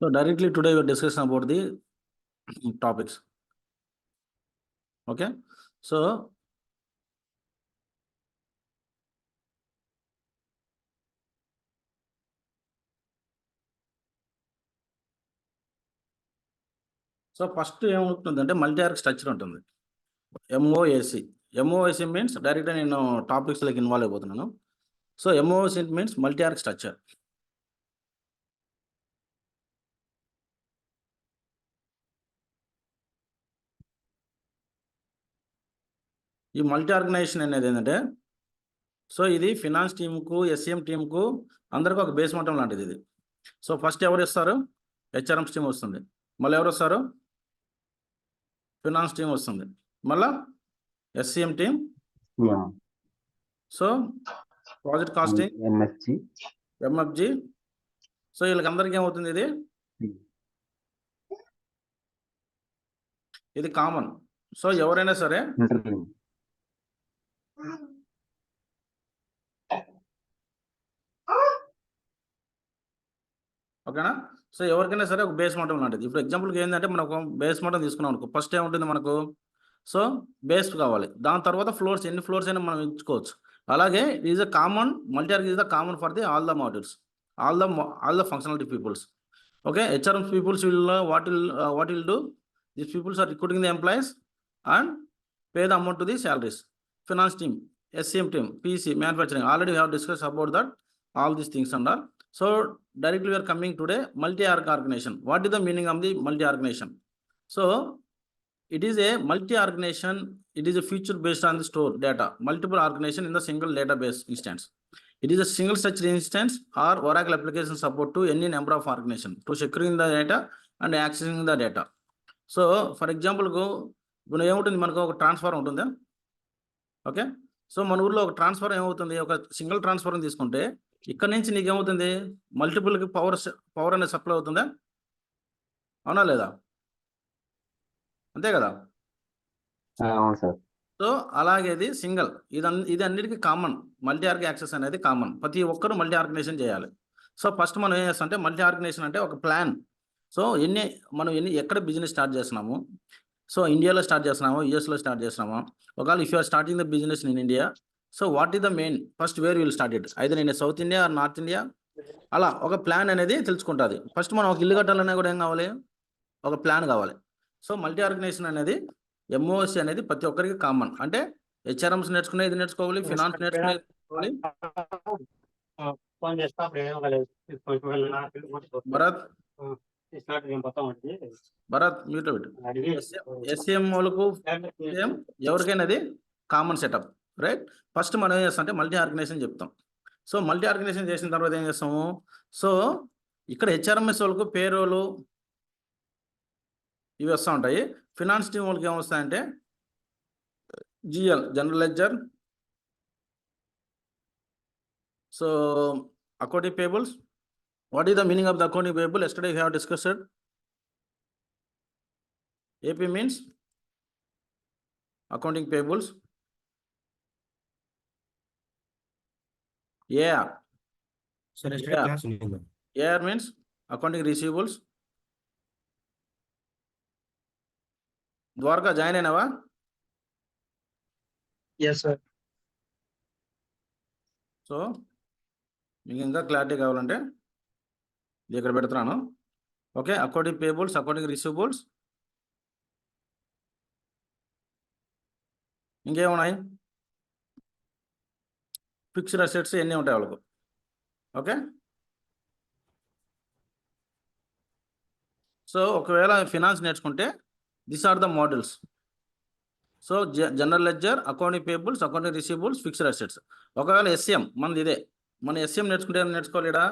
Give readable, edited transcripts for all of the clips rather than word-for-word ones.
So directly today we are discussing about the topics. Okay. So first ఏమవుతుందంటే multi org structure ఉంటుంది. MOAC. Means మీన్స్ డైరెక్ట్గా నేను టాపిక్స్లోకి ఇన్వాల్వ్ అయిపోతున్నాను. So MOAC means multi org structure. ఈ మల్టీ ఆర్గనైజేషన్ అనేది ఏంటంటే సో ఇది ఫినాన్స్ టీంకు ఎస్సీఎం టీంకు అందరికీ ఒక బేస్ మట్టం లాంటిది ఇది. సో ఫస్ట్ ఎవరు ఇస్తారు? హెచ్ఆర్ఎంస్ టీం వస్తుంది. మళ్ళీ ఎవరు వస్తారు? ఫినాన్స్ టీం వస్తుంది. మళ్ళా SCM team. So project costing, MFG. So వీళ్ళకందరికీ ఏమవుతుంది? ఇది కామన్. సో ఎవరైనా సరే ఓకేనా? సో ఎవరికైనా సరే ఒక బేస్ మోటం లాంటిది. ఇప్పుడు ఎగ్జాంపుల్కి ఏంటంటే మనం ఒక బేస్ మోటం తీసుకున్నాం అనుకో, ఫస్ట్ ఏముంటుంది మనకు? సో బేస్ కావాలి. దాని తర్వాత ఫ్లోర్స్, ఎన్ని ఫ్లోర్స్ అయినా మనం ఎంచుకోవచ్చు. అలాగే is a common multi org is the common for the all the modules, all the functionality peoples. Okay, HRM peoples will what will do? These peoples are recruiting the employees and pay the amount to the salaries. Finance team, SCM team, PC, manufacturing. Already we have discussed about that, all these things and all. So directly we are coming today multi-org organization. What is the meaning of the multi-organization? So it is a multi-organization. It is a feature based on the store data, multiple organization in the single database instance. It is a single such instance or Oracle application support to any number of organization to securing the data and accessing the data. So for example, ఇప్పుడు ఏముంటుంది మనకు ఒక transfer ఉంటుందా? Okay. So మన ఊర్లో ఒక transfer ఏమవుతుంది? ఒక సింగిల్ ట్రాన్స్ఫర్ తీసుకుంటే ఇక్కడ నుంచి నీకు ఏమవుతుంది? మల్టిపుల్కి పవర్ అనేది సప్లై అవుతుందా? అవునా లేదా? అంతే కదా? అవును సార్. సో అలాగే ఇది సింగిల్, ఇది అన్నిటికీ కామన్. మల్టీ ఆర్గ్ యాక్సెస్ అనేది కామన్. ప్రతి ఒక్కరు మల్టీ ఆర్గనైజేషన్ చేయాలి. సో ఫస్ట్ మనం ఏం చేస్తాం అంటే మల్టీ ఆర్గనైజేషన్ అంటే ఒక ప్లాన్. సో మనం ఎక్కడ బిజినెస్ స్టార్ట్ చేస్తున్నాము? సో ఇండియాలో స్టార్ట్ చేస్తున్నాము, యూఎస్లో స్టార్ట్ చేస్తున్నాము. ఒకవేళ if you're starting the business in India, so what is the main first where will start it? Either in south India or north India. అలా ఒక ప్లాన్ అనేది తెలుసుకుంటుంది. ఫస్ట్ మనం ఒక ఇల్లు కట్టాలన్నా కూడా ఏం కావాలి? ఒక ప్లాన్ కావాలి. సో మల్టీ ఆర్గనైజేషన్ అనేది ఎంఓఎస్సి అనేది ప్రతి ఒక్కరికి కామన్. అంటే హెచ్ఆర్ఎంస్ నేర్చుకునేది నేర్చుకోవాలి, ఫినాన్స్ నేర్చుకునేది. భరత్ మ్యూట్ పెట్టు. ఎస్సీఎం వాళ్ళకు ఎవరికైనా అది కామన్ సెటప్, రైట్? ఫస్ట్ మనం ఏం చేస్తాం అంటే మల్టీ ఆర్గనైజేషన్ చెప్తాం. సో మల్టీ ఆర్గనైజేషన్ చేసిన తర్వాత ఏం చేస్తాము? సో ఇక్కడ హెచ్ఆర్ఎంఎస్ వాళ్ళకు పేరోలు ఇవి వస్తూ ఉంటాయి. ఫినాన్స్ టీం వాళ్ళకి ఏమొస్తాయంటే GL, general ledger. So accounting payables. What is the meaning of the accounting payable? Yesterday we have discussed. AP means accounting payables. AR. AR means accounting receivables. Dwaraka join అయినావా? Yes sir. So మీకు ఇంకా clarity కావాలంటే ఇది ఇక్కడ పెడుతున్నాను. Okay, accounting payables, accounting receivables. ఇంకేమున్నాయి? Fixed assets ఎన్ని ఉంటాయి వాళ్ళకు. ఓకే, సో ఒకవేళ ఫినాన్స్ నేర్చుకుంటే this are the models. So general ledger, accounting payables, accounting receivables, fixed assets. ఒకవేళ ఎస్ఎం మనది ఇదే, మన ఎస్ఎం నేర్చుకుంటే నేర్చుకోలేడా?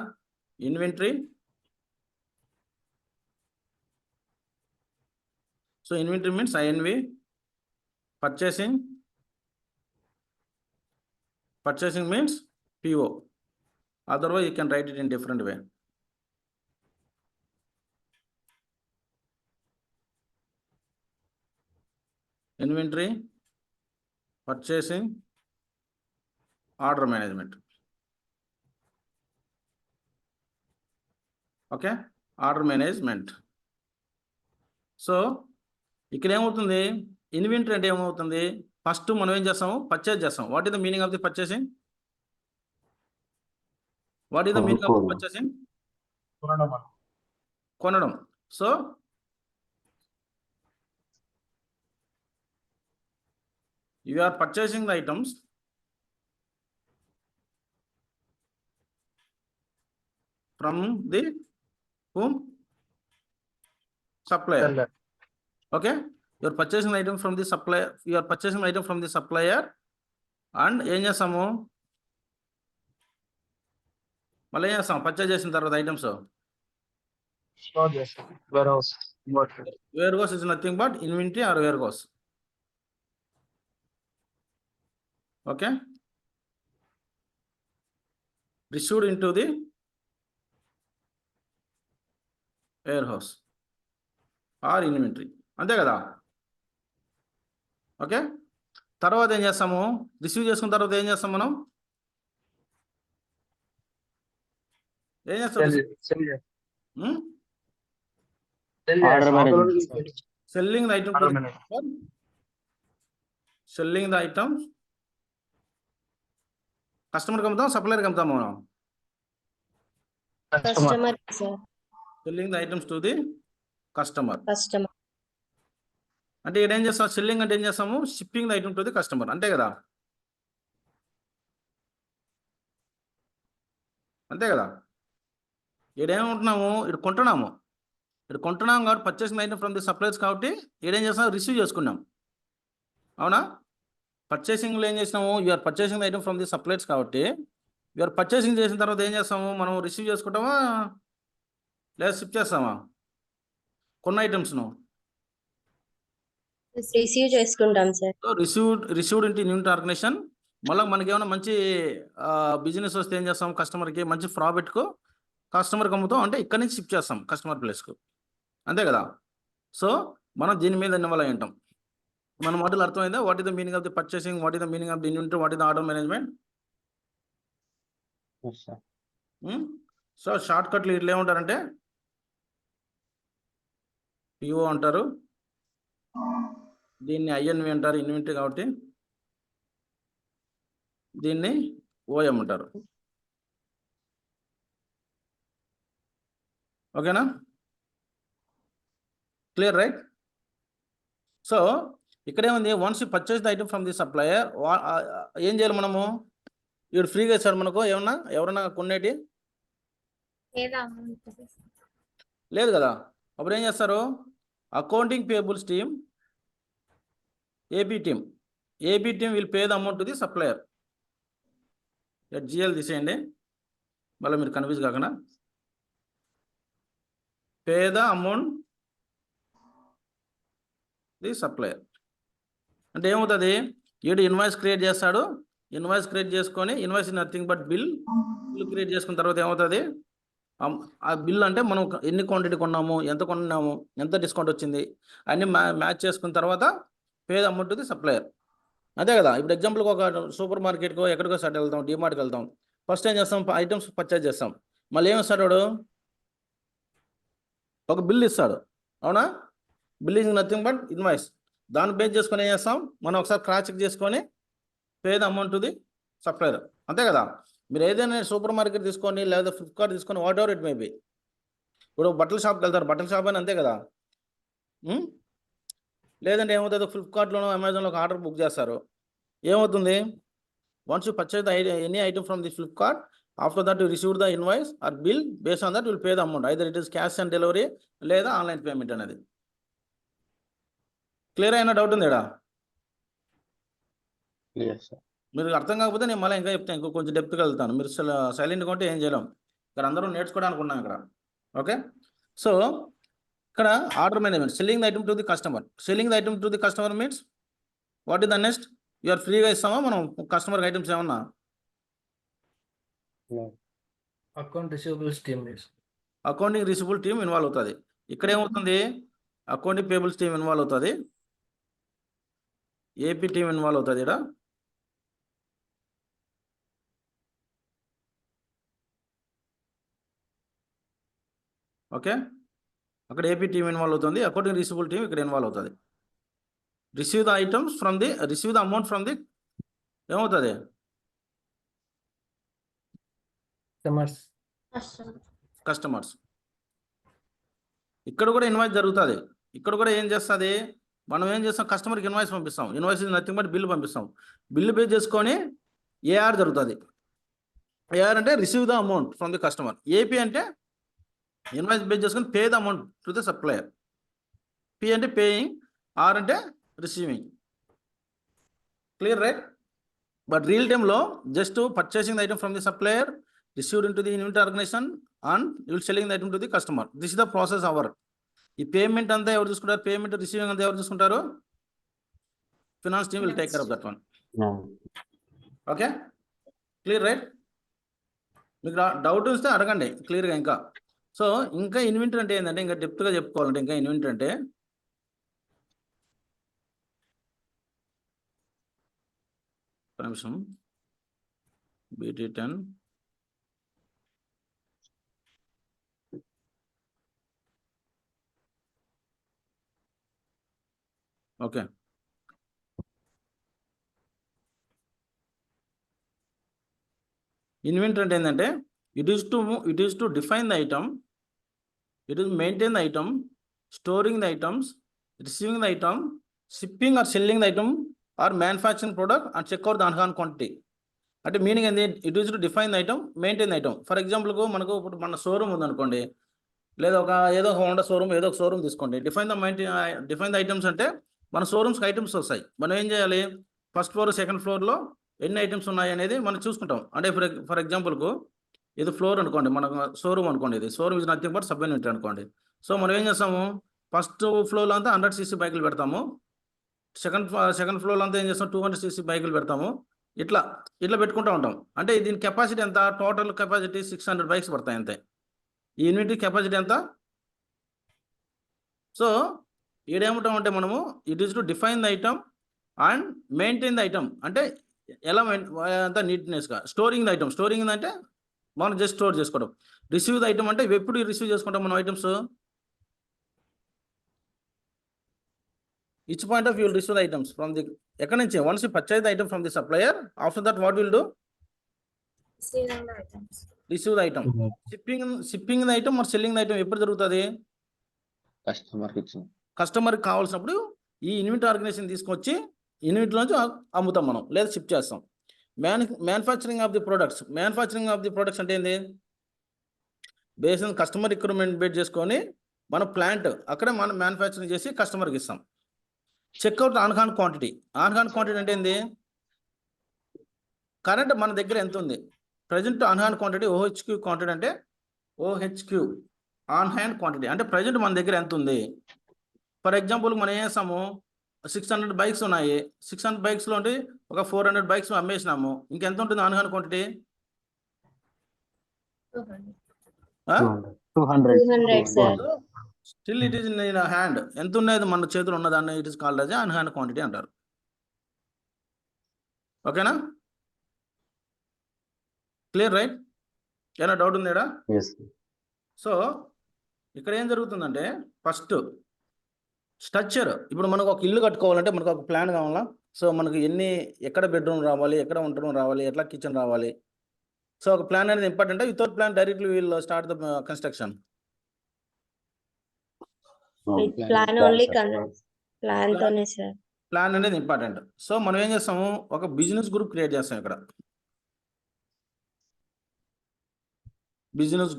Inventory. So inventory means INV. Purchasing means PO. Otherwise you can write it in different way. Inventory, purchasing, order management. Okay, order management. So ఇక్కడ ఏమవుతుంది, inventory అంటే ఏమవుతుంది, ఫస్ట్ మనం ఏం చేస్తాము, పర్చేజ్ చేస్తాం. What is the meaning of the purchasing? What is the meaning of the purchasing? కొనడం. So you are purchasing the items from the whom? Supplier. Seller. Okay, you are purchasing the item from the supplier. You are purchasing the item from the supplier and ఏం చేస్తాము, మళ్ళీ ఏం చేస్తాం, purchase చేసిన తర్వాత items Store చేస్తాం. Warehouse. warehouse is nothing but inventory or warehouse. Okay, received into the warehouse or inventory, అంతే కదా. ఓకే, తర్వాత ఏం చేస్తాము, రిసీవ్ చేసుకున్న తర్వాత ఏం చేస్తాం మనం, ఏం చేస్తాం, selling the item, selling the item కస్టమర్కి అమ్ముతాం, సప్లయర్కి అమ్ముతాం మనం. Customer sir. Selling the items to the customer. Customer అంటే ఇక్కడ ఏం చేస్తాం, సెల్లింగ్ అంటే ఏం చేస్తాము, shipping the item to the customer, అంతే కదా. అంతే కదా, ఇక్కడ ఏమంటున్నాము, ఇక్కడ కొంటున్నాము, ఇక్కడ కొంటున్నాం కాబట్టి purchasing item from the suppliers కాబట్టి ఇక్కడ ఏం చేస్తాం, రిసీవ్ చేసుకున్నాం. అవునా, పర్చేసింగ్లో ఏం చేసినాము, you're purchasing the item from the suppliers కాబట్టి యూఆర్ పర్చేసింగ్ చేసిన తర్వాత ఏం చేస్తాము, మనం రిసీవ్ చేసుకుంటామా లేదా షిప్ చేస్తామా కొన్న ఐటమ్స్ను? రిసీవ్ చేసుకుంటాం సార్. రిసీవ్డ్ ఇంటి యూనిట్ ఆర్గనైజేషన్. మళ్ళీ మనకి ఏమైనా మంచి బిజినెస్ వస్తే ఏం చేస్తాం, కస్టమర్కి మంచి ప్రాఫిట్కు కస్టమర్కి అమ్ముతాం, అంటే ఇక్కడ నుంచి షిప్ చేస్తాం కస్టమర్ ప్లేస్కు, అంతే కదా. సో మనం దీని మీద ఇన్వాల్వ్ అయి ఉంటాం. మన మాటలు అర్థమైందా, what is the meaning of the purchasing, what is the meaning of the inventory, what is the order management. So short కట్లు ఇట్లా ఏమంటారంటే పిఓ అంటారు, దీన్ని ఐఎన్వి అంటారు, ఇన్వెంటరీ కాబట్టి దీన్ని ఓఎం అంటారు. ఓకేనా, క్లియర్ రైట్. సో ఇక్కడ ఏముంది, once you purchase the item from the supplier, ఏం చేయాలి మనము, ఇప్పుడు ఫ్రీగా ఇచ్చారు మనకు, ఏమన్నా ఎవరన్నా కొనేటి లేదు కదా. అప్పుడు ఏం చేస్తారు, accounting payables team, AP team will pay the amount to the supplier. GL తీసేయండి, మళ్ళీ మీరు కన్ఫ్యూజ్ కాకుండా, pay the amount the supplier. అంటే ఏమవుతుంది, ఈడు ఇన్వాయిస్ క్రియేట్ చేస్తాడు, ఇన్వాయిస్ క్రియేట్ చేసుకొని, invoice nothing but bill create చేసుకున్న తర్వాత ఏమవుతుంది, ఆ బిల్ అంటే మనం ఎన్ని క్వాంటిటీ కొన్నాము, ఎంత కొన్నాము, ఎంత డిస్కౌంట్ వచ్చింది అన్ని మ్యాచ్ చేసుకున్న తర్వాత pay the amount to the supplier, అంతే కదా. ఇప్పుడు ఎగ్జాంపుల్కి ఒక సూపర్ మార్కెట్కో ఎక్కడికో సైడ్ వెళ్తాం, డిమార్ట్కి వెళ్తాం, ఫస్ట్ ఏం చేస్తాం, ఐటమ్స్ పర్చేజ్ చేస్తాం, మళ్ళీ ఏమి ఇస్తాడు వాడు, ఒక బిల్ ఇస్తాడు. అవునా, bill is nothing but invoice. దాన్ని బేస్ చేసుకొని ఏం చేస్తాం, మనం ఒకసారి క్రాస్ చెక్ చేసుకొని pay the amount to the supplier, అంతే కదా. మీరు ఏదైనా సూపర్ మార్కెట్ తీసుకోండి, లేదా ఫ్లిప్కార్ట్ తీసుకొని, what ever it may be. ఇప్పుడు బట్టల షాప్కి వెళ్తారు, బట్టల షాప్ అని, అంతే కదా. లేదంటే ఏమవుతుంది, ఫ్లిప్కార్ట్లోనో అమెజాన్లో ఒక ఆర్డర్ బుక్ చేస్తారు, ఏమవుతుంది, once you purchase the any item from the Flipkart, after that you receive the invoice or bill, based on that will pay the amount, either it is cash on delivery లేదా online payment అనేది. Clear అయినా doubt ఉంది ఇక్కడ? మీరు అర్థం కాకపోతే నేను మళ్ళీ ఇంకా చెప్తాను, ఇంకో కొంచెం డెప్త్కి వెళ్తాను. మీరు సైలెంట్గా ఉంటే ఏం చేయలేం, ఇక్కడ అందరూ నేర్చుకోవడానికి ఉన్నాం ఇక్కడ. ఓకే, సో ఇక్కడ order management, selling the item to the customer. Selling the item to the customer means what is the next, you're ఫ్రీగా ఇస్తామా మనం కస్టమర్కి ఐటమ్స్ ఏమన్నా? Account receivables team, accounting receivable team involve అవుతుంది. ఇక్కడ ఏమవుతుంది, అకౌంటింగ్ పేబుల్స్ టీమ్ ఇన్వాల్వ్ అవుతుంది, AP team involve అవుతుంది ఇక్కడ. ఓకే, అక్కడ ఏపీ టీం ఇన్వాల్వ్ అవుతుంది, అకౌంటింగ్ రిసీవబుల్ టీం ఇక్కడ ఇన్వాల్వ్ అవుతుంది. Receive the items from the receive the amount from the ఏమవుతుంది Customers. కస్టమర్స్. ఇక్కడ కూడా ఇన్వాయిస్ జరుగుతుంది. ఇక్కడ కూడా ఏం చేస్తుంది, మనం ఏం చేస్తాం, కస్టమర్కి ఇన్వాయిస్ పంపిస్తాం. Invoice is nothing but bill పంపిస్తాం. బిల్లు పే చేసుకొని ఏఆర్ జరుగుతుంది. ఏఆర్ అంటే receive the amount from the customer. AP అంటే ఇన్వాయిస్ బేస్ చేసుకొని pay the amount to the supplier. P అంటే పేయింగ్, ఆర్ అంటే receiving. Clear right? But real టైంలో just purchasing the item from the supplier, received into the inventory organization and you will selling the item to the customer. This is the process our. ఈ payment అంతా ఎవరు చూసుకుంటారు, payment receiving అంతా ఎవరు చూసుకుంటారు, finance team will take care of that one. Okay, clear right? మీకు doubt వస్తే అడగండి క్లియర్గా. ఇంకా సో ఇంకా ఇన్వెంటరీ అంటే ఏంటంటే, ఇంకా డెప్త్గా చెప్పుకోవాలంటే, ఇంకా ఇన్వెంటరీ అంటే ఒక నిమిషం, BT10 ఓకే. ఇన్వెంటరీ అంటే ఏంటంటే, it is to define the item, it is maintain the item, storing the items, receiving the item, shipping or selling the item or manufacturing product and check out the on hand quantity. అంటే meaning ఏంది, it is to define the item, maintain the item. For ఎగ్జాంపుల్కు మనకు ఇప్పుడు మన showroom ఉందనుకోండి, లేదా ఏదో ఒక హోండా షోరూమ్, ఏదో ఒక షోరూమ్ తీసుకోండి. డిఫైన్ ద ఐటమ్స్ అంటే మన షోరూమ్స్కి ఐటమ్స్ వస్తాయి. మనం ఏం చేయాలి, ఫస్ట్ ఫ్లోర్ సెకండ్ ఫ్లోర్లో ఎన్ని ఐటమ్స్ ఉన్నాయి అనేది మనం చూసుకుంటాం. అంటే ఫర్ ఎగ్జాంపుల్కు ఇది ఫ్లోర్ అనుకోండి, మన షోరూమ్ అనుకోండి, ఇది showroom is nothing but sub unit అనుకోండి. సో మనం ఏం చేస్తాము, ఫస్ట్ ఫ్లోర్లో అంతా 100cc బైకులు పెడతాము, సెకండ్ ఫ్లోర్లో అంతా ఏం చేస్తాం 200cc బైకులు పెడతాము. ఇట్లా పెట్టుకుంటూ ఉంటాం. అంటే దీని కెపాసిటీ ఎంత, టోటల్ కెపాసిటీ 600 బైక్స్ పడతాయి అంతే. ఈ యూనిట్ కెపాసిటీ ఎంత. సో ఈడేమంటాం అంటే మనము, it is to define the item and maintain the item. అంటే ఎలా అంతా నీట్నెస్గా. స్టోరింగ్ ద ఐటమ్, స్టోరింగ్ అంటే మనం జస్ట్ స్టోర్ చేసుకోవడం. రిసీవ్ ద ఐటమ్ అంటే ఎప్పుడు రిసీవ్ చేసుకుంటాం మనం items, each point of view will receive the items from the ఎక్కడి నుంచి, once you purchase the item from the supplier, after that what will do, receive the item. Shipping the item or selling the item ఎప్పుడు జరుగుతుంది, కస్టమర్కి కావాల్సినప్పుడు ఈ inventory organisation తీసుకొచ్చి inventory నుంచి అమ్ముతాం మనం, లేదా షిప్ చేస్తాం. మ్యానుఫ్యాక్చరింగ్ ఆఫ్ ది ప్రొడక్ట్స్ అంటే ఏంది, బేస్ కస్టమర్ రిక్వైర్మెంట్ బేస్ చేసుకొని మన ప్లాంట్ అక్కడ మనం మ్యానుఫ్యాక్చరింగ్ చేసి కస్టమర్కి ఇస్తాం. Checkout on quantity. అంటే ఏంది, కరెంట్ మన దగ్గర ఎంత ఉంది present on hand quantity. OHQ quantity అంటే OHQ ఆన్ హ్యాండ్ క్వాంటిటీ అంటే ప్రజెంట్ మన దగ్గర ఎంత ఉంది. ఫర్ ఎగ్జాంపుల్ మనం ఏం చేస్తాము, 600 బైక్స్ ఉన్నాయి, 600 బైక్స్లో ఉండి ఒక 400 బైక్స్ అమ్మేసినాము, ఇంకెంత ఉంటుంది on hand quantity, 200 sir. Still it is in hand. ఎంత ఉన్నది మన చేతులు ఉన్నదాన్ని it is called as on hand quantity అంటారు. ఓకేనా, క్లియర్ రైట్? ఏమైనా డౌట్ ఉందేడా? సో ఇక్కడ ఏం జరుగుతుందంటే, ఫస్ట్ స్ట్రక్చర్. ఇప్పుడు మనకు ఒక ఇల్లు కట్టుకోవాలంటే మనకు ఒక ప్లాన్ కావాలా. సో మనకు ఎక్కడ బెడ్రూమ్ రావాలి, ఎక్కడ వంట రూమ్ రావాలి, ఎట్లా కిచెన్ రావాలి. సో ఒక ప్లాన్ అనేది important. Without plan directly will start the construction. Plan only plan తోనే సార్. ప్లాన్ అనేది ఇంపార్టెంట్. సో మనం ఏం చేస్తాము, ఒక బిజినెస్ గ్రూప్ క్రియేట్ చేస్తాం. ఇక్కడ బిజినెస్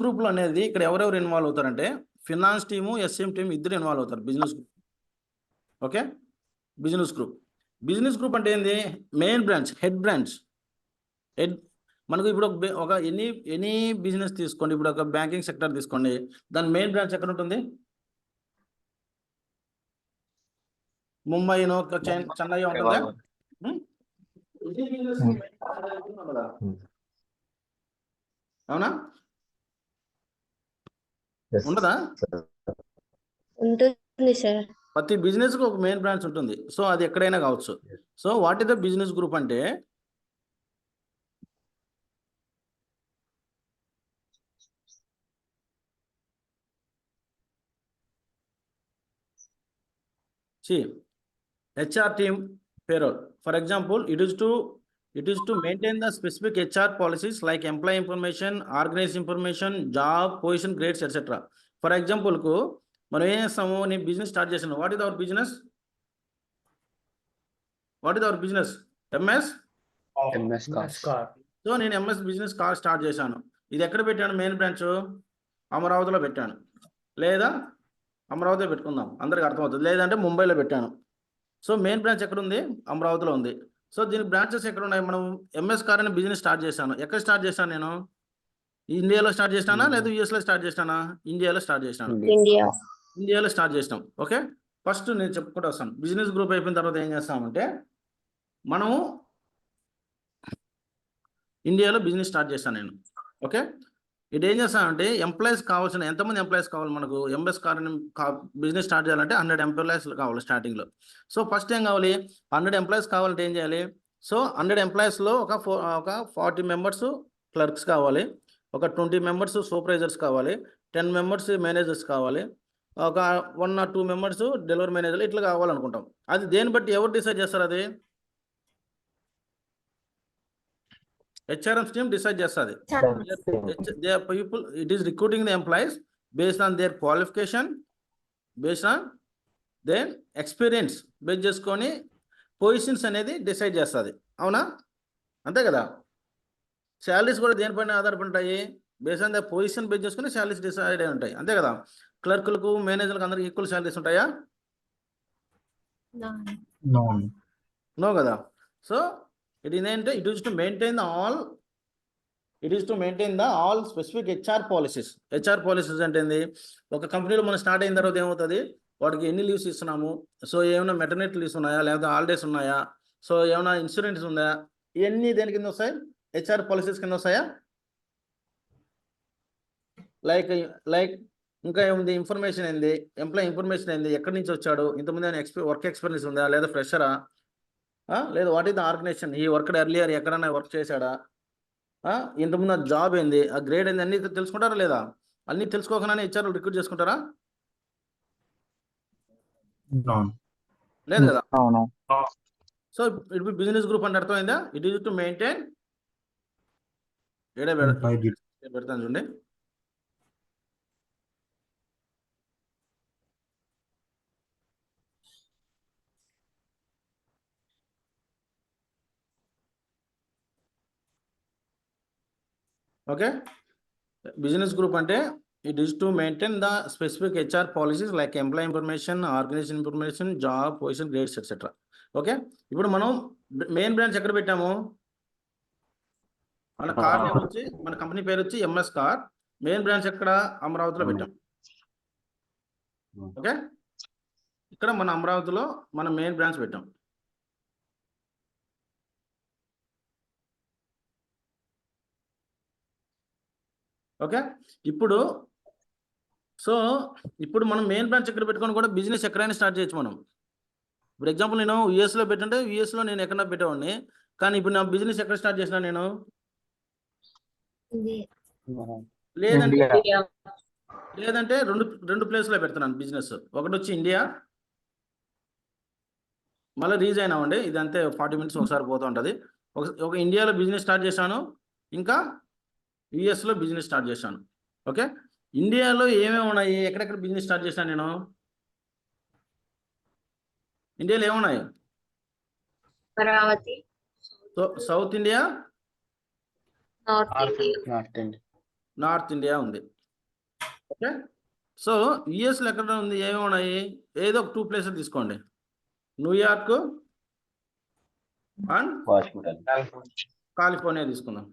గ్రూప్లో అనేది ఇక్కడ ఎవరెవరు ఇన్వాల్వ్ అవుతారంటే, ఫినాన్స్ టీము, SCM టీము ఇద్దరు ఇన్వాల్వ్ అవుతారు business group. Okay, business group అంటే ఏంది, మెయిన్ బ్రాంచ్, హెడ్ మనకు ఇప్పుడు ఒక ఎనీ బిజినెస్ తీసుకోండి. ఇప్పుడు ఒక బ్యాంకింగ్ సెక్టర్ తీసుకోండి, దాని మెయిన్ బ్రాంచ్ ఎక్కడ ఉంటుంది, ముంబైనో చెన్నై ఉంటుందా, అవునా, ఉండదా? ఉంటుంది సార్. ప్రతి బిజినెస్ కు ఒక మెయిన్ బ్రాంచ్ ఉంటుంది. సో అది ఎక్కడైనా కావచ్చు. So what is the business group అంటే, See, HR team payroll. For example, it is to maintain the specific HR policies like employee information, organization information, job, position, grades, etc. For example, కు మనం ఏం చేస్తాము, నీ business start చేసాను. What is our business? What is our business? MS. MS cars. Car. So నేను MS business car start చేశాను. ఇది ఎక్కడ పెట్టాను? మెయిన్ బ్రాంచ్ అమరావతిలో పెట్టాను, లేదా అమరావతిలో పెట్టుకుందాం, అందరికి అర్థమవుతుంది. లేదంటే ముంబైలో పెట్టాను. సో మెయిన్ బ్రాంచ్ ఎక్కడ ఉంది? అమరావతిలో ఉంది. సో దీని బ్రాంచెస్ ఎక్కడ ఉన్నాయి? మనం ఎంఎస్ కార్ అనే బిజినెస్ స్టార్ట్ చేశాను. ఎక్కడ స్టార్ట్ చేశాను నేను? ఇండియాలో స్టార్ట్ చేసినానా లేదా యూఎస్లో స్టార్ట్ చేసినానా? ఇండియాలో స్టార్ట్ చేసినాను. ఇండియా. ఇండియాలో స్టార్ట్ చేసినాం. ఓకే, ఫస్ట్ నేను చెప్పుకుంటూ వస్తాను. బిజినెస్ గ్రూప్ అయిపోయిన తర్వాత ఏం చేస్తామంటే, మనము ఇండియాలో బిజినెస్ స్టార్ట్ చేశాను నేను. ఓకే, ఇది ఏం చేస్తానంటే, ఎంప్లాయీస్ కావాల్సిన ఎంతమంది ఎంప్లాయీస్ కావాలి మనకు? ఎంఎస్ కార్ బిజినెస్ స్టార్ట్ చేయాలంటే 100 ఎంప్లాయీస్ కావాలి స్టార్టింగ్లో. సో ఫస్ట్ ఏం కావాలి? 100 ఎంప్లాయీస్ కావాలంటే ఏం చేయాలి? సో 100 ఎంప్లాయీస్లో ఒక 40 మెంబర్స్ క్లర్క్స్ కావాలి, ఒక 20 మెంబర్స్ సూపర్వైజర్స్ కావాలి, 10 మెంబర్స్ మేనేజర్స్ కావాలి, ఒక 1 or 2 మెంబర్స్ డెలివరీ మేనేజర్లు, ఇట్లా కావాలనుకుంటాం. అది దేన్ని బట్టి ఎవరు డిసైడ్ చేస్తారు? అది హెచ్ఆర్ఎం టీమ్ డిసైడ్ చేస్తుంది. People, it is recruiting the employees based on their qualification, based on their experience base చేసుకొని పొజిషన్స్ అనేది డిసైడ్ చేస్తుంది. అవునా? అంతే కదా. శాలరీస్ కూడా దేనిపైన ఆధారపడి ఉంటాయి? Based on the position base చేసుకుని శాలరీస్ డిసైడ్ అయి ఉంటాయి. అంతే కదా. క్లర్కులకు, మేనేజర్లకు అందరికి ఈక్వల్ శాలరీస్ ఉంటాయా? No. నో కదా. So it is to maintain the all specific HR policies. HR policies అంటే ఏంది? ఒక కంపెనీలో మనం స్టార్ట్ అయిన తర్వాత ఏమవుతుంది, వాడికి ఎన్ని లీవ్స్ ఇస్తున్నాము, సో ఏమైనా మెటర్నిటీ లీవ్స్ ఉన్నాయా, లేదా హాలిడేస్ ఉన్నాయా, సో ఏమైనా ఇన్సూరెన్స్ ఉందా, ఇవన్నీ దేని కింద వస్తాయి? హెచ్ఆర్ పాలసీస్ కింద వస్తాయా? లైక్ ఇంకా ఏముంది? ఇన్ఫర్మేషన్ ఏంది? ఎంప్లాయీ ఇన్ఫర్మేషన్ ఏంది? ఎక్కడి నుంచి వచ్చాడు, ఇంతకుముందు వర్క్ ఎక్స్పీరియన్స్ ఉందా, లేదా ఫ్రెషరా, లేదా వాట్ ఈస్ ద ఆర్గనైజేషన్, ఈ వర్క్ ఎర్లియర్ ఎక్కడైనా వర్క్ చేశాడా, ఇంతకుముందు జాబ్ ఏంది, ఆ గ్రేడ్ ఏంది, అన్ని తెలుసుకుంటారా లేదా? అన్ని తెలుసుకోకనే హెచ్ఆర్ రిక్రూట్ చేసుకుంటారా? No. లేదు కదా. అవును. So it be business group అంటే అర్థమైందా? ఇట్ ఈస్ టు మెయింటైన్, పెడతాను చూడండి. ఓకే, బిజినెస్ గ్రూప్ అంటే it is to maintain the specific HR policies like employee information, organisation information, job, position, grades etcetera. Okay, ఇప్పుడు మనం మెయిన్ బ్రాంచ్ ఎక్కడ పెట్టాము? మన కార్ నేమ్ వచ్చి, మన కంపెనీ పేరు వచ్చి ఎంఎస్ కార్. మెయిన్ బ్రాంచ్ ఎక్కడ? అమరావతిలో పెట్టాం. ఓకే, ఇక్కడ మన అమరావతిలో మన మెయిన్ బ్రాంచ్ పెట్టాం. ఓకే, ఇప్పుడు మనం మెయిన్ బ్రాంచ్ ఎక్కడ పెట్టుకొని కూడా బిజినెస్ ఎక్కడైనా స్టార్ట్ చేయొచ్చు మనం. ఇప్పుడు ఎగ్జాంపుల్ నేను యూఎస్లో పెట్టంటే యూఎస్లో నేను ఎక్కడ పెట్టేవాడిని, కానీ ఇప్పుడు నా బిజినెస్ ఎక్కడ స్టార్ట్ చేసినా నేను? లేదంటే రెండు ప్లేస్లో పెడుతున్నాను బిజినెస్. ఒకటి వచ్చి ఇండియా, మళ్ళీ రీజ్ అయినామండి, ఇది అంతే 40 minutes ఒకసారి పోతూ ఉంటుంది. ఒక ఇండియాలో బిజినెస్ స్టార్ట్ చేశాను, ఇంకా యుఎస్లో బిజినెస్ స్టార్ట్ చేశాను. ఓకే, ఇండియాలో ఏమేమి ఉన్నాయి, ఎక్కడెక్కడ బిజినెస్ స్టార్ట్ చేశాను నేను? ఇండియాలో ఏమున్నాయి? Amaravati, south India, north India, north India ఉంది. ఓకే, సో యుఎస్లో ఎక్కడ ఉంది, ఏమేమి ఉన్నాయి? ఏదో ఒక 2 places తీసుకోండి, న్యూయార్క్ అండ్ కాలిఫోర్నియా తీసుకుందాం.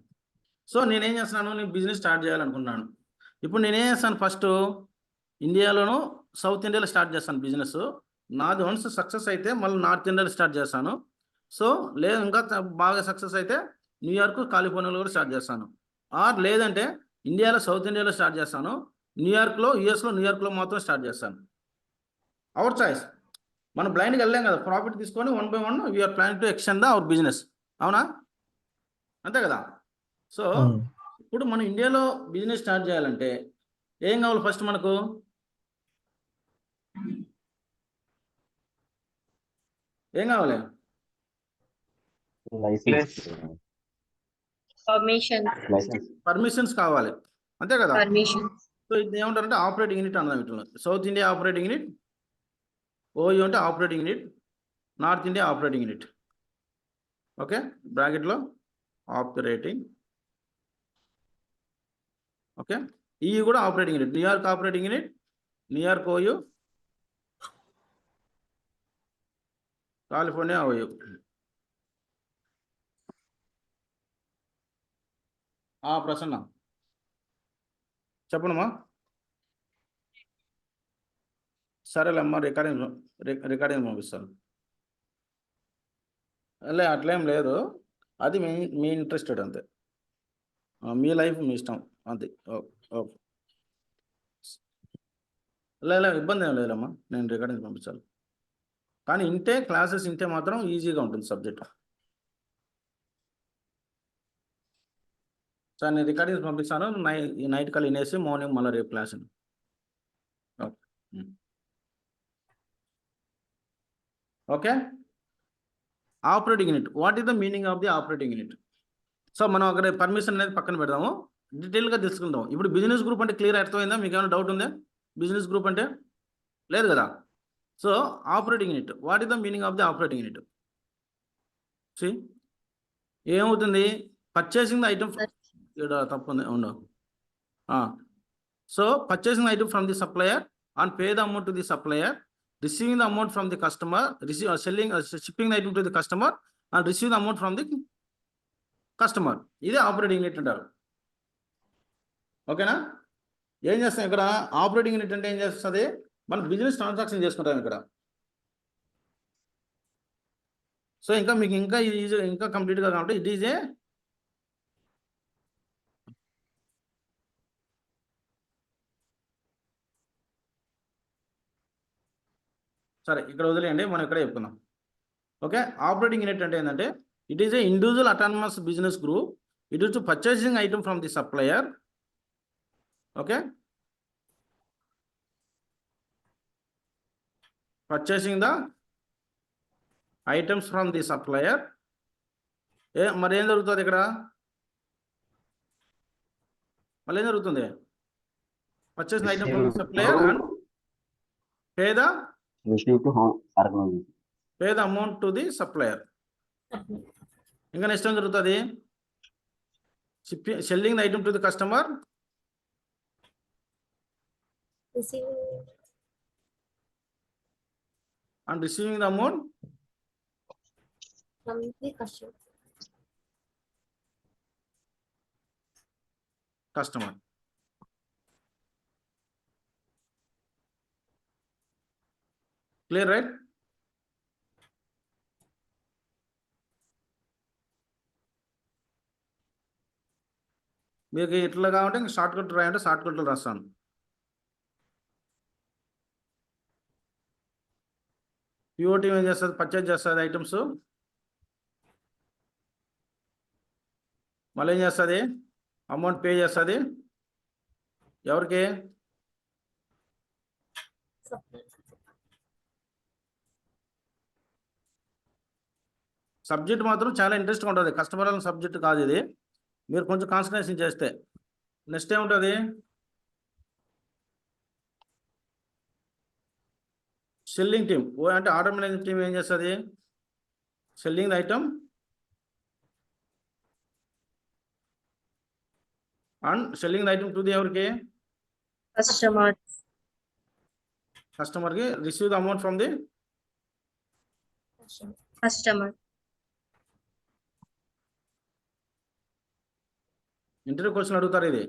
సో నేనేం చేస్తున్నాను, నేను బిజినెస్ స్టార్ట్ చేయాలనుకున్నాను. ఇప్పుడు నేనేం చేస్తాను, ఫస్ట్ ఇండియాలోను సౌత్ ఇండియాలో స్టార్ట్ చేస్తాను బిజినెస్. నాది వన్స్ సక్సెస్ అయితే మళ్ళీ నార్త్ ఇండియాలో స్టార్ట్ చేస్తాను. సో లేదు ఇంకా బాగా సక్సెస్ అయితే న్యూయార్క్, కాలిఫోర్నియాలో కూడా స్టార్ట్ చేస్తాను. ఆర్ లేదంటే ఇండియాలో సౌత్ ఇండియాలో స్టార్ట్ చేస్తాను, న్యూయార్క్లో, యుఎస్లో న్యూయార్క్లో మాత్రం స్టార్ట్ చేస్తాను. Our choice. మనం బ్లైండ్గా వెళ్ళాం కదా, ప్రాఫిట్ తీసుకొని 1 by 1 you're planning to extend the our business. అవునా? అంతే కదా. సో ఇప్పుడు మనం ఇండియాలో బిజినెస్ స్టార్ట్ చేయాలంటే ఏం కావాలి? ఫస్ట్ మనకు ఏం కావాలి? License. పర్మిషన్స్ కావాలి, అంతే కదా? Permissions. సో ఇది ఏమంటారంటే ఆపరేటింగ్ యూనిట్ అన్నది ఇట్లా. South India operating unit, OU అంటే operating unit, North India operating unit. Okay, బ్రాకెట్లో ఆపరేటింగ్. ఓకే, ఈ కూడా operating unit, New York operating unit, New York OU, California OU. Prasanna చెప్పనమ్మా. సరేలేమ్మా, రికార్డింగ్ పంపిస్తాను. అట్లేం లేదు, అది మీ ఇంట్రెస్టెడ్ అంతే, మీ లైఫ్ మీ ఇష్టం అంతే. ఓకే, ఇబ్బంది ఏం లేదమ్మా, నేను రికార్డింగ్ పంపించాలి. కానీ క్లాసెస్ ఇంటే మాత్రం ఈజీగా ఉంటుంది సబ్జెక్ట్. సార్ నేను రికార్డింగ్స్ పంపిస్తాను, నైట్ కల్ వినేసి మార్నింగ్ మళ్ళీ రేపు class. Okay, operating unit. What is the meaning of the operating unit? So మనం అక్కడ పర్మిషన్ అనేది పక్కన పెడదాము, డీటెయిల్గా తెలుసుకుందాం. ఇప్పుడు బిజినెస్ గ్రూప్ అంటే క్లియర్ అర్థమైందా? మీకు ఏమైనా డౌట్ ఉందా? బిజినెస్ గ్రూప్ అంటే లేదు కదా? So operating unit, what is the meaning of the operating unit? ఏమవుతుంది? పర్చేసింగ్ ద ఐటమ్, తప్పు ఉంది, ఉండవు. So purchasing the item from the supplier and pay the amount to the supplier, receiving the amount from the customer, shipping the item to the customer and receive the amount from the customer. ఇదే operating unit అంటారు. ఓకేనా? ఏం చేస్తాం ఇక్కడ? Operating unit అంటే ఏం చేస్తుంది? మనం బిజినెస్ ట్రాన్సాక్షన్ చేసుకుంటాం ఇక్కడ. సో ఇంకా మీకు ఇంకా కంప్లీట్గా కాబట్టి ఇట్ ఈజ్ ఏ సరే, ఇక్కడ వదిలేయండి, మనం ఇక్కడే చెప్పుకుందాం. ఓకే, ఆపరేటింగ్ యూనిట్ అంటే ఏంటంటే it is a individual autonomous business group. It is to purchasing item from the supplier. Okay, purchasing the items from the supplier. మరి ఏం జరుగుతుంది ఇక్కడ? మళ్ళీ ఏం జరుగుతుంది? Purchasing item from the supplier and pay the amount to the supplier. ఇంకా next ఏం జరుగుతుంది? Selling the item to the customer and receiving the amount From the customer. Clear, right? మీకు ఇట్లా కావాలంటే షార్ట్ కట్ రాయంటే షార్ట్ కట్లు రాస్తాను. POT ఏం చేస్తుంది? పర్చేజ్ చేస్తుంది ఐటమ్స్, మళ్ళీ ఏం చేస్తుంది? అమౌంట్ పే చేస్తుంది. ఎవరికి? సబ్జెక్ట్ మాత్రం చాలా ఇంట్రెస్ట్గా ఉంటుంది, కస్టమర్ సబ్జెక్ట్ కాదు ఇది, మీరు కొంచెం కాన్సన్ట్రేషన్ చేస్తే. నెక్స్ట్ ఏముంటుంది? Selling team. అంటే ఆర్డర్ మేనేజ్మెంట్ టీమ్ ఏం చేస్తుంది? Selling the item and selling the item to the ఎవరికి? కస్టమర్కి. Receive the amount from the customer. Interview question అడుగుతారు. ఇది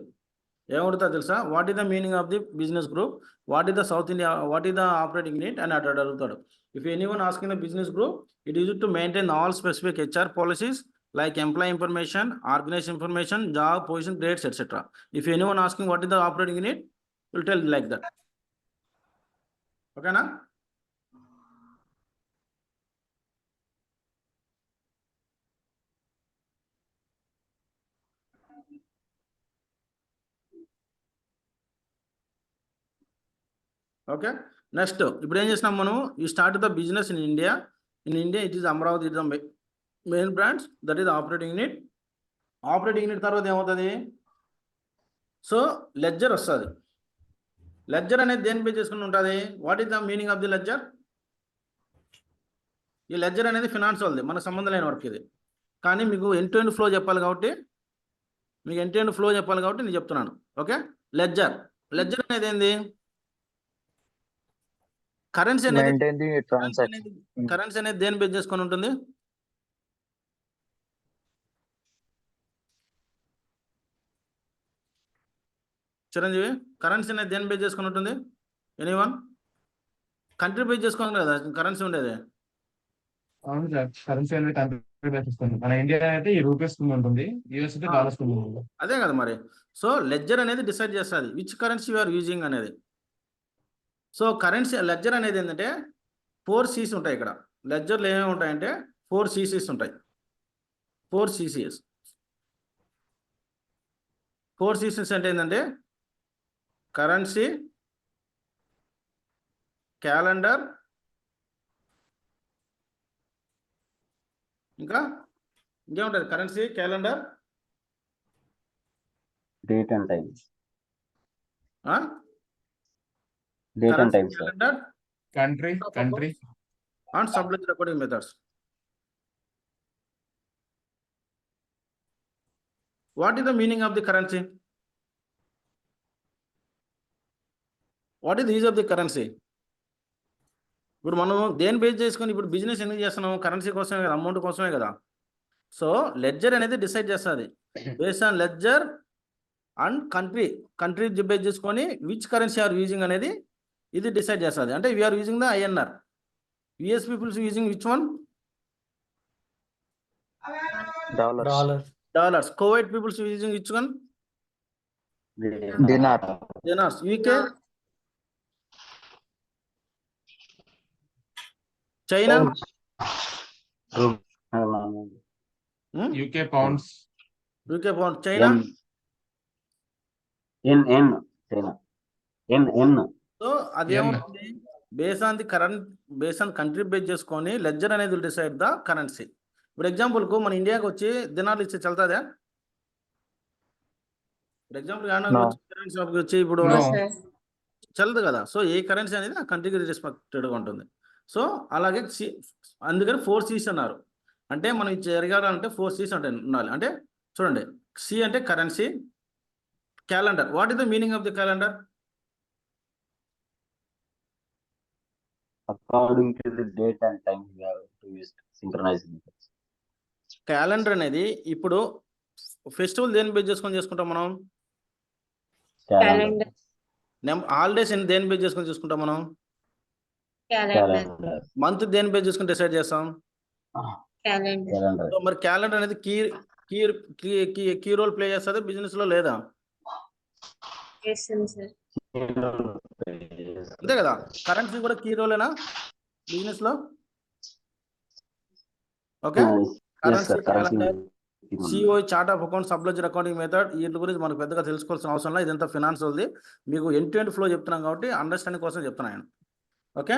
ఏమడుగుతారు తెలుసా? What is the meaning of the business group, what is the south India, what is the operating unit అని అడుగుతాడు. If anyone asking the business group, it is to maintain all specific HR policies like employee information, organization information, job position, grades, etc. If anyone asking what is the operating unit, will tell like that. Okay na? Okay, next ఇప్పుడు ఏం చేస్తున్నాం మనం? You start the business in India. In India it is Amaravati it the main branch, that is operating unit. Operating unit తర్వాత ఏమవుతుంది? So ledger వస్తుంది. Ledger అనేది దేని base చేసుకుని ఉంటుంది? What is the meaning of the ledger? ఈ ledger అనేది finance వాళ్ళది, మనకు సంబంధం లేని వర్క్ ఇది. కానీ మీకు ఎండ్ టు ఎండ్ ఫ్లో చెప్పాలి కాబట్టి నేను చెప్తున్నాను. ఓకే, లెడ్జర్ అనేది ఏంది? కరెన్సీ అనేది Maintain the transaction. కరెన్సీ అనేది దేని బేస్ చేసుకొని ఉంటుంది? చిరంజీవి, కరెన్సీ అనేది దేని బేస్ చేసుకొని ఉంటుంది? ఎనీవన్? కంట్రీ బేస్ చేసుకొని కదా కరెన్సీ ఉండేది. అవును సార్, కరెన్సీ అనేది కంట్రీ బేసిస్ ఉంది. మన ఇండియా అయితే ఈ రూపీస్ కింద ఉంటుంది, యూఎస్ అయితే డాలర్స్ కింద ఉంటుంది. అదే కదా మరి. సో లెడ్జర్ అనేది డిసైడ్ చేస్తుంది which currency you are using అనేది. సో కరెన్సీ లెడ్జర్ అనేది ఏంటంటే 4 C's ఉంటాయి ఇక్కడ. లెడ్జర్లు ఏమేమి ఉంటాయంటే 4 CCs ఉంటాయి. 4 CCs. 4 CCs అంటే ఏంటంటే కరెన్సీ, క్యాలెండర్, ఇంకేముంటుంది? Currency, calendar, Date and time. Date and time, sir. Calendar country and subledger recording methods. What is the meaning of the currency? What is the use of the currency? ఇప్పుడు మనం దేని base చేసుకొని ఇప్పుడు business ఎందుకు చేస్తున్నాం? Currency కోసమే కదా, amount కోసమే కదా. సో లెడ్జర్ అనేది డిసైడ్ చేస్తుంది based on ledger and country base చేసుకొని విచ్ కరెన్సీ ఆర్ యూజింగ్ అనేది ఇది డిసైడ్ చేస్తుంది. అంటే we're using the INR. US peoples using which one? Dollars. Dollars. Kuwait peoples using which one? Dinar. Dinars. UK? China? UK pounds. UK pound. China? China. N. So అదేమవుతుంది? Base on country base చేసుకొని ledger అనేది decide the currency. ఇప్పుడు ఎగ్జాంపుల్కు మన ఇండియాకి వచ్చి దినాలు ఇస్తే చల్తుందా? ఫర్ ఎగ్జాంపుల్ కరెన్సీ షాప్కి వచ్చి ఇప్పుడు No. చల్లదు కదా. సో ఏ కరెన్సీ అనేది ఆ కంట్రీకి రెస్పెక్టెడ్గా ఉంటుంది. సో అలాగే అందుకని 4 C's అన్నారు. అంటే మనం జరగాలంటే 4 C's అంటే ఉండాలి. అంటే చూడండి, C అంటే currency, calendar. What is the meaning of the calendar? According to the date and time, we have to use synchronized methods. Calendar అనేది ఇప్పుడు ఫెస్టివల్ దేని బేస్ చేసుకొని చేసుకుంటాం మనం? Calendar. హాలిడేస్ దేని బేస్ చేసుకొని చేసుకుంటాం మనం? క్యాలెండర్. మంత్ దేని బేస్ చేసుకొని డిసైడ్ చేస్తాం? క్యాలెండర్. సో మరి క్యాలెండర్ అనేది కీ రోల్ ప్లే చేస్తుంది బిజినెస్ లో లేదా? చేస్తుంది సార్. అంతే కదా. కరెన్సీ కూడా కీ రోలేనా బిజినెస్ లో? Okay, currency, calendar, CO, chart of account, subledger accounting method, వీటి గురించి మనకు పెద్దగా తెలుసుకోవాల్సిన అవసరం లేదు. ఇదంతా ఫినాన్స్ ఉంది. మీకు ఎండ్ టు ఎండ్ ఫ్లో చెప్తున్నాం కాబట్టి అండర్స్టాండింగ్ కోసం చెప్తున్నాను. ఓకే.